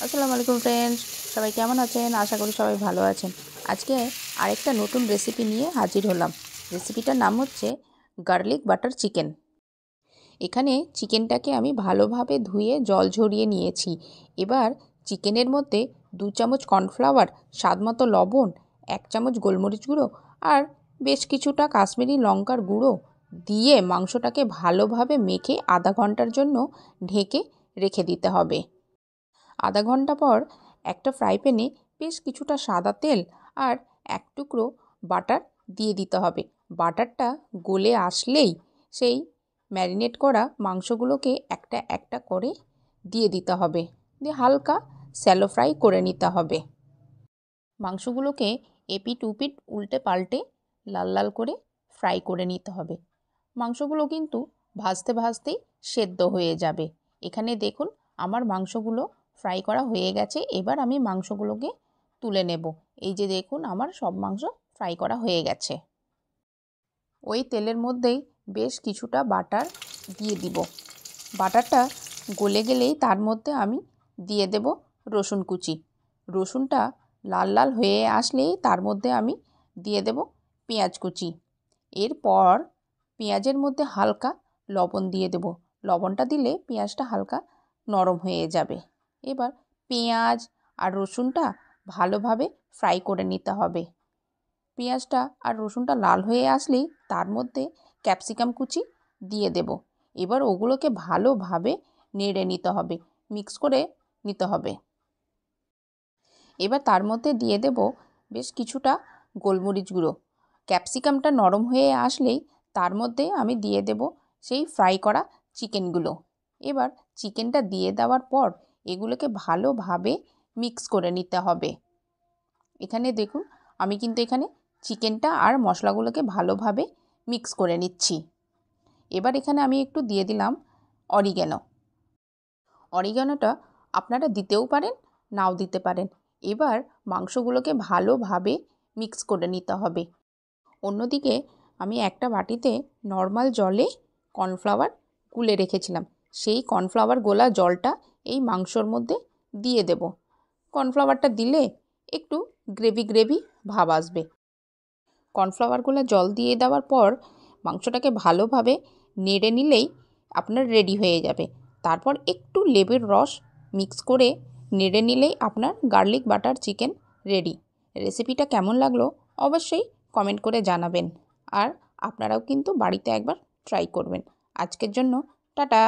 আসসালামু আলাইকুম ফ্রেন্ডস, সবাই কেমন আছেন? আশা করি সবাই ভালো আছেন। আজকে আরেকটা নতুন রেসিপি নিয়ে হাজির হলাম। রেসিপিটার নাম হচ্ছে গার্লিক বাটার চিকেন। এখানে চিকেনটাকে আমি ভালোভাবে ধুয়ে জল ঝরিয়ে নিয়েছি। এবার চিকেনের মধ্যে 2 চামচ কর্নফ্লাওয়ার, স্বাদমতো লবণ, 1 চামচ গোলমরিচ গুঁড়ো আর বেশ কিছুটা কাশ্মীরি লঙ্কার গুঁড়ো দিয়ে মাংসটাকে ভালোভাবে মেখে আধা ঘন্টার জন্য ঢেকে রেখে দিতে হবে। আধা ঘন্টা পর একটা ফ্রাই প্যানে বেশ কিছুটা সাদা তেল আর 1 টুকরো বাটার দিয়ে দিতে হবে। বাটারটা গলে আসলেই সেই ম্যারিনেট করা মাংসগুলোকে একটা একটা করে দিয়ে দিতে হবে, দিয়ে হালকা স্যালো ফ্রাই করে নিতে হবে। মাংসগুলোকে এপিট ওপিট উল্টে পাল্টে লাল লাল করে ফ্রাই করে নিতে হবে। মাংসগুলো কিন্তু ভাজতে ভাজতেই সেদ্ধ হয়ে যাবে। এখানে দেখুন আমার মাংসগুলো ফ্রাই করা হয়ে গেছে। এবার আমি মাংসগুলোকে তুলে নেব। এই যে দেখুন আমার সব মাংস ফ্রাই করা হয়ে গেছে। ওই তেলের মধ্যেই বেশ কিছুটা বাটার দিয়ে দিব। বাটারটা গলে গেলেই তার মধ্যে আমি দিয়ে দেব রসুন কুচি। রসুনটা লাল লাল হয়ে আসলেই তার মধ্যে আমি দিয়ে দেব পেঁয়াজ কুচি। এরপর পেঁয়াজের মধ্যে হালকা লবণ দিয়ে দেব। লবণটা দিলে পেঁয়াজটা হালকা নরম হয়ে যাবে। এবার পেঁয়াজ আর রসুনটা ভালোভাবে ফ্রাই করে নিতে হবে। পেঁয়াজটা আর রসুনটা লাল হয়ে আসলেই তার মধ্যে ক্যাপসিকাম কুচি দিয়ে দেব। এবার ওগুলোকে ভালোভাবে নেড়ে নিতে হবে, মিক্স করে নিতে হবে। এবার তার মধ্যে দিয়ে দেব বেশ কিছুটা গোলমরিচ গুঁড়ো। ক্যাপসিকামটা নরম হয়ে আসলেই তার মধ্যে আমি দিয়ে দেব সেই ফ্রাই করা চিকেনগুলো। এবার চিকেনটা দিয়ে দেওয়ার পর এগুলোকে ভালোভাবে মিক্স করে নিতে হবে। এখানে দেখুন আমি কিন্তু এখানে চিকেনটা আর মশলাগুলোকে ভালোভাবে মিক্স করে নিচ্ছি। এবার এখানে আমি একটু দিয়ে দিলাম অরিগ্যানো। অরিগ্যানোটা আপনারা দিতেও পারেন, নাও দিতে পারেন। এবার মাংসগুলোকে ভালোভাবে মিক্স করে নিতে হবে। অন্যদিকে আমি একটা বাটিতে নর্মাল জলে কর্নফ্লাওয়ার গুলে রেখেছিলাম। সেই কর্নফ্লাওয়ার গোলা জলটা এই মাংসর মধ্যে দিয়ে দেব। কর্নফ্লাওয়ারটা দিলে একটু গ্রেভি গ্রেভি ভাব আসবে। কর্নফ্লাওয়ার গোলা জল দিয়ে দেওয়ার পর মাংসটাকে ভালোভাবে নেড়ে নিলেই আপনার রেডি হয়ে যাবে। তারপর একটু লেবুর রস মিক্স করে নেড়ে নিলেই আপনার গার্লিক বাটার চিকেন রেডি। রেসিপিটা কেমন লাগলো অবশ্যই কমেন্ট করে জানাবেন। আর আপনারাও কিন্তু বাড়িতে একবার ট্রাই করবেন। আজকের জন্য টাটা।